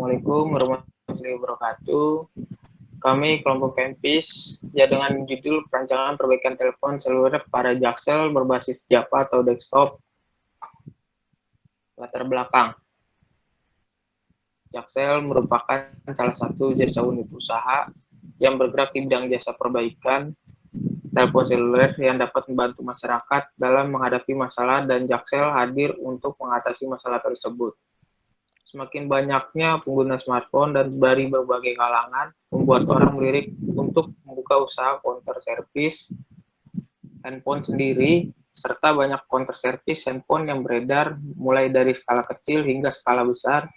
Assalamualaikum warahmatullahi wabarakatuh. Kami kelompok Kempis ya dengan judul perancangan perbaikan telepon seluler pada Jaksel berbasis Java atau desktop. Latar belakang. Jaksel merupakan salah satu jasa unit usaha yang bergerak di bidang jasa perbaikan telepon seluler yang dapat membantu masyarakat dalam menghadapi masalah dan Jaksel hadir untuk mengatasi masalah tersebut. Semakin banyaknya pengguna smartphone dan dari berbagai kalangan membuat orang melirik untuk membuka usaha counter service handphone sendiri, serta banyak counter service handphone yang beredar mulai dari skala kecil hingga skala besar,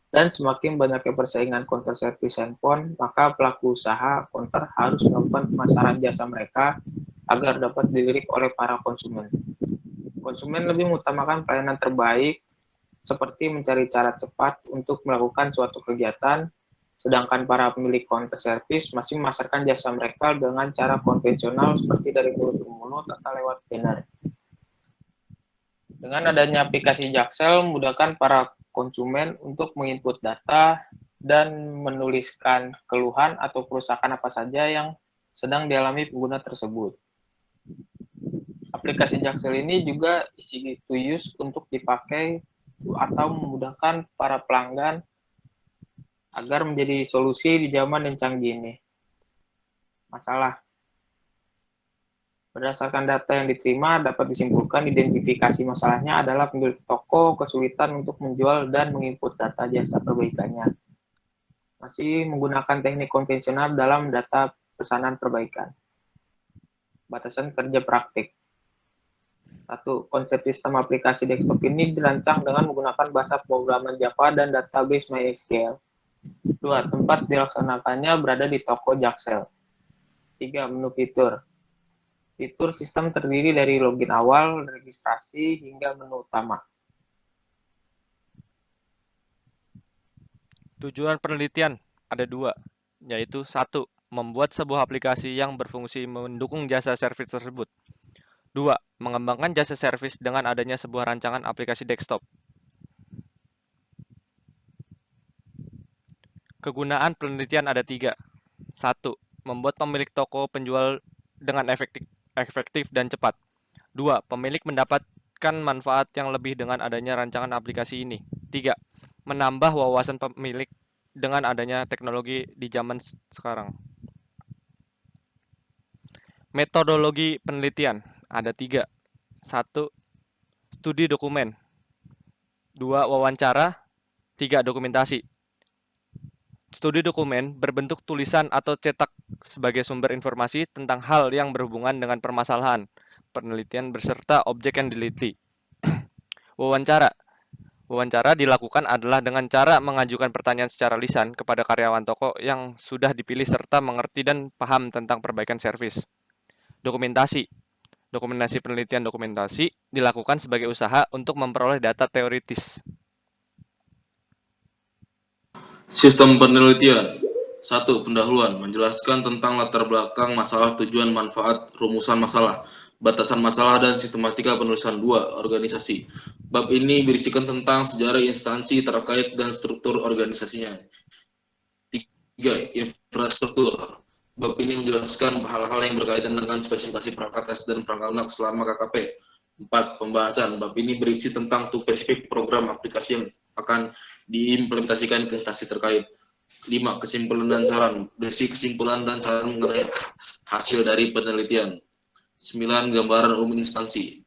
dan semakin banyaknya persaingan counter service handphone, maka pelaku usaha counter harus melakukan pemasaran jasa mereka agar dapat dilirik oleh para konsumen. Konsumen lebih mengutamakan pelayanan terbaik, seperti mencari cara cepat untuk melakukan suatu kegiatan, sedangkan para pemilik counter service masih memasarkan jasa mereka dengan cara konvensional seperti dari mulut ke mulut atau lewat banner. Dengan adanya aplikasi Jaksel, memudahkan para konsumen untuk menginput data dan menuliskan keluhan atau kerusakan apa saja yang sedang dialami pengguna tersebut. Aplikasi Jaksel ini juga easy to use untuk dipakai atau memudahkan para pelanggan agar menjadi solusi di zaman yang canggih ini. Masalah. Berdasarkan data yang diterima, dapat disimpulkan identifikasi masalahnya adalah pemilik toko kesulitan untuk menjual dan menginput data jasa perbaikannya. Masih menggunakan teknik konvensional dalam data pesanan perbaikan. Batasan kerja praktik. 1. Konsep sistem aplikasi desktop ini dirancang dengan menggunakan bahasa pemrograman Java dan database MySQL. 2. Tempat dilaksanakannya berada di toko Jaksel. 3. Menu fitur. Fitur sistem terdiri dari login awal, registrasi, hingga menu utama. Tujuan penelitian ada 2, yaitu 1. Membuat sebuah aplikasi yang berfungsi mendukung jasa servis tersebut. 2. Mengembangkan jasa servis dengan adanya sebuah rancangan aplikasi desktop. Kegunaan penelitian ada 3. 1. Membuat pemilik toko penjual dengan efektif dan cepat. 2. Pemilik mendapatkan manfaat yang lebih dengan adanya rancangan aplikasi ini. 3. Menambah wawasan pemilik dengan adanya teknologi di zaman sekarang. Metodologi penelitian ada 3. 1. Studi dokumen. 2. Wawancara. 3. Dokumentasi. Studi dokumen berbentuk tulisan atau cetak sebagai sumber informasi tentang hal yang berhubungan dengan permasalahan penelitian beserta objek yang diteliti. Wawancara. Wawancara dilakukan adalah dengan cara mengajukan pertanyaan secara lisan kepada karyawan toko yang sudah dipilih serta mengerti dan paham tentang perbaikan servis. Dokumentasi. Dokumentasi penelitian dokumentasi dilakukan sebagai usaha untuk memperoleh data teoritis. Sistem penelitian. 1. Pendahuluan. Menjelaskan tentang latar belakang masalah, tujuan, manfaat, rumusan masalah, batasan masalah, dan sistematika penulisan. 2. Organisasi. Bab ini berisikan tentang sejarah instansi terkait dan struktur organisasinya. 3. Infrastruktur. Bab ini menjelaskan hal-hal yang berkaitan dengan spesifikasi perangkat tes dan perangkat lunak selama KKP. 4. Pembahasan. Bab ini berisi tentang spesifik program aplikasi yang akan diimplementasikan ke instansi terkait. 5. Kesimpulan dan saran. Berisi kesimpulan dan saran mengenai hasil dari penelitian. 9. Gambaran umum instansi.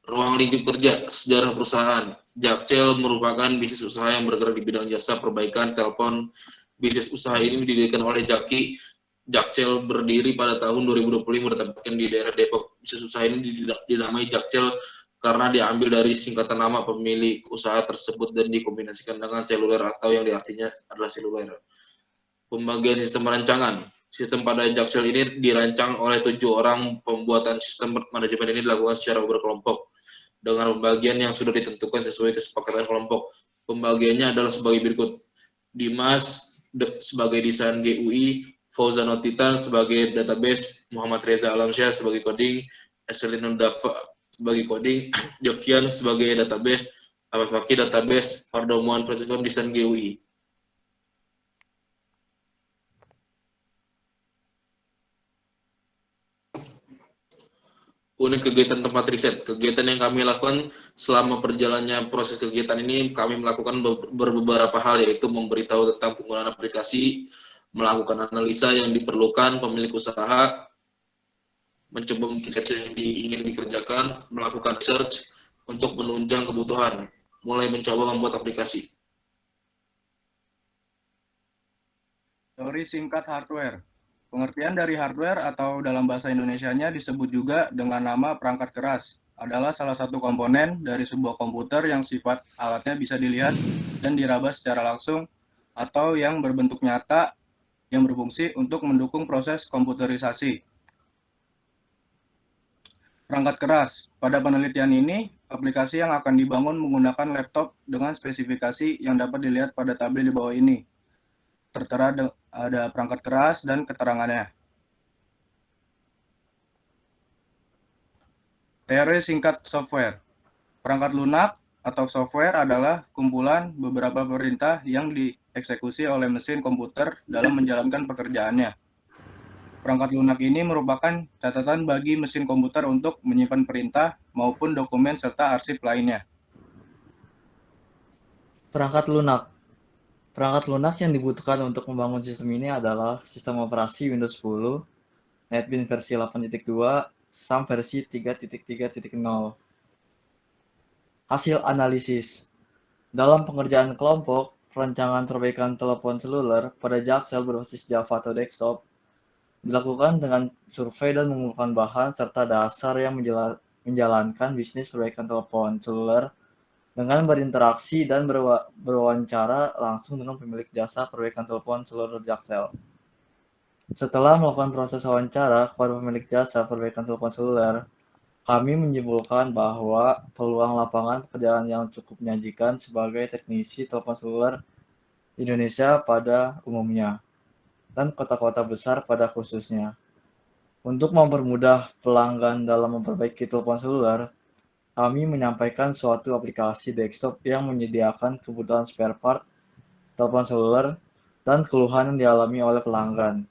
Ruang lingkup kerja, sejarah perusahaan. Jaksel merupakan bisnis usaha yang bergerak di bidang jasa perbaikan telepon. Bisnis usaha ini didirikan oleh Jaki. Jaksel berdiri pada tahun 2020 bertempatkan di daerah Depok. Bisnis usaha ini dinamai Jaksel karena diambil dari singkatan nama pemilik usaha tersebut dan dikombinasikan dengan seluler atau yang artinya adalah seluler. Pembagian sistem perancangan. Sistem pada Jaksel ini dirancang oleh 7 orang. Pembuatan sistem manajemen ini dilakukan secara berkelompok dengan pembagian yang sudah ditentukan sesuai kesepakatan kelompok. Pembagiannya adalah sebagai berikut. Dimas sebagai desain GUI, Fauzan Titan sebagai database, Muhammad Reza Alamsyah sebagai coding, Eselino Dava sebagai coding, Jovian sebagai database, Ahmad Fakih database, Pardomuan Francisco desain GUI. unit kegiatan tempat riset. Kegiatan yang kami lakukan selama perjalannya proses kegiatan ini, kami melakukan beberapa hal, yaitu memberitahu tentang penggunaan aplikasi, melakukan analisa yang diperlukan pemilik usaha, mencoba mengkisah yang ingin dikerjakan, melakukan research untuk menunjang kebutuhan, mulai mencoba membuat aplikasi. Teori singkat hardware. Pengertian dari hardware atau dalam bahasa Indonesianya disebut juga dengan nama perangkat keras, adalah salah satu komponen dari sebuah komputer yang sifat alatnya bisa dilihat dan diraba secara langsung atau yang berbentuk nyata yang berfungsi untuk mendukung proses komputerisasi. Perangkat keras. Pada penelitian ini, aplikasi yang akan dibangun menggunakan laptop dengan spesifikasi yang dapat dilihat pada tabel di bawah ini. Tertera ada perangkat keras dan keterangannya. Teori singkat software. Perangkat lunak atau software adalah kumpulan beberapa perintah yang dieksekusi oleh mesin komputer dalam menjalankan pekerjaannya. Perangkat lunak ini merupakan catatan bagi mesin komputer untuk menyimpan perintah maupun dokumen serta arsip lainnya. Perangkat lunak. Perangkat lunak yang dibutuhkan untuk membangun sistem ini adalah sistem operasi Windows 10, NetBeans versi 8.2, SAM versi 3.3.0. Hasil analisis. Dalam pengerjaan kelompok, perancangan perbaikan telepon seluler pada Jaksel berbasis Java atau desktop dilakukan dengan survei dan mengumpulkan bahan serta dasar yang menjalankan bisnis perbaikan telepon seluler dengan berinteraksi dan berwawancara langsung dengan pemilik jasa perbaikan telepon seluler Jaksel. Setelah melakukan proses wawancara kepada pemilik jasa perbaikan telepon seluler, kami menyimpulkan bahwa peluang lapangan pekerjaan yang cukup menjanjikan sebagai teknisi telepon seluler di Indonesia pada umumnya, dan kota-kota besar pada khususnya. Untuk mempermudah pelanggan dalam memperbaiki telepon seluler, kami menyampaikan suatu aplikasi desktop yang menyediakan kebutuhan spare part telepon seluler dan keluhan yang dialami oleh pelanggan.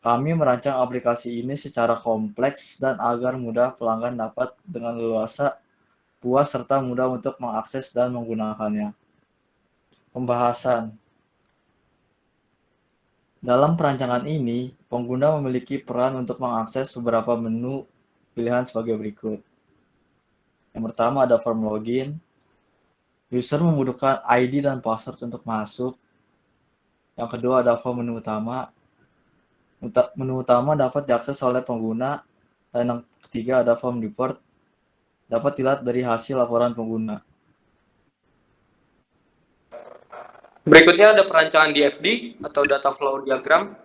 Kami merancang aplikasi ini secara kompleks dan agar mudah pelanggan dapat dengan leluasa, puas, serta mudah untuk mengakses dan menggunakannya. Pembahasan. Dalam perancangan ini, pengguna memiliki peran untuk mengakses beberapa menu pilihan sebagai berikut. Yang pertama ada form login. User membutuhkan ID dan password untuk masuk. Yang kedua ada form menu utama. Menu utama dapat diakses oleh pengguna. Dan yang ketiga ada form report. Dapat dilihat dari hasil laporan pengguna. Berikutnya ada perancangan DFD atau Data Flow Diagram.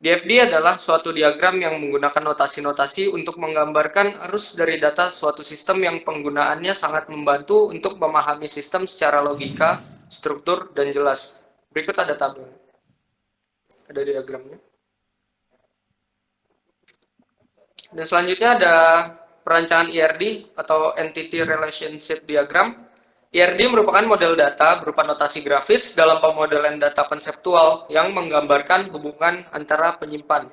DFD adalah suatu diagram yang menggunakan notasi-notasi untuk menggambarkan arus dari data suatu sistem yang penggunaannya sangat membantu untuk memahami sistem secara logika, struktur, dan jelas. Berikut ada tabel. Ada diagramnya. Dan selanjutnya ada perancangan ERD atau Entity Relationship Diagram. ERD merupakan model data berupa notasi grafis dalam pemodelan data konseptual yang menggambarkan hubungan antara penyimpan.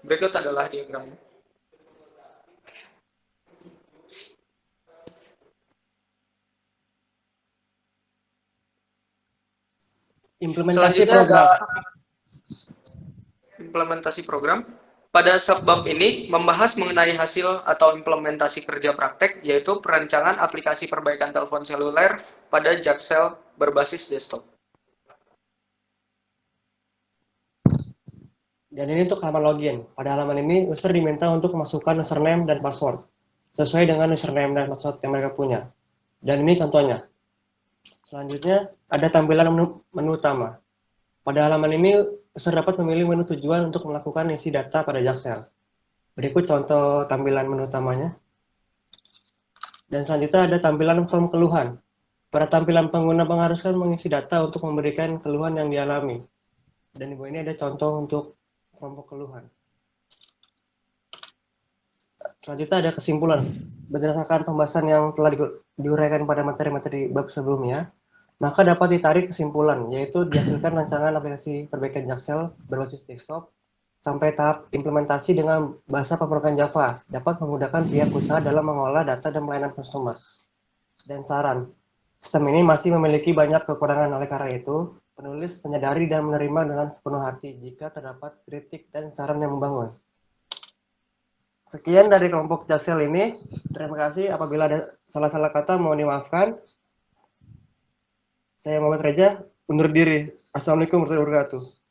Berikut adalah diagramnya. Selanjutnya ada implementasi program. Pada subbab ini membahas mengenai hasil atau implementasi kerja praktek, yaitu perancangan aplikasi perbaikan telepon seluler pada Jaksel berbasis desktop. Dan ini untuk halaman login. Pada halaman ini, user diminta untuk memasukkan username dan password sesuai dengan username dan password yang mereka punya. Dan ini contohnya. Selanjutnya, ada tampilan menu utama. Pada halaman ini, user dapat memilih menu tujuan untuk melakukan isi data pada Jaksel. Berikut contoh tampilan menu utamanya. Dan selanjutnya ada tampilan form keluhan. Pada tampilan pengguna mengharuskan mengisi data untuk memberikan keluhan yang dialami. Dan di bawah ini ada contoh untuk form keluhan. Selanjutnya ada kesimpulan. Berdasarkan pembahasan yang telah diuraikan pada materi-materi bab sebelumnya, maka dapat ditarik kesimpulan, yaitu dihasilkan rancangan aplikasi perbaikan Jaksel berbasis desktop sampai tahap implementasi dengan bahasa pemrograman Java dapat memudahkan pihak usaha dalam mengolah data dan melayanan konsumer. Dan saran, sistem ini masih memiliki banyak kekurangan, oleh karena itu, penulis menyadari dan menerima dengan sepenuh hati jika terdapat kritik dan saran yang membangun. Sekian dari kelompok Jaksel ini. Terima kasih. Apabila ada salah-salah kata mohon dimaafkan. Saya Muhammad Reza, undur diri. Assalamualaikum warahmatullahi wabarakatuh.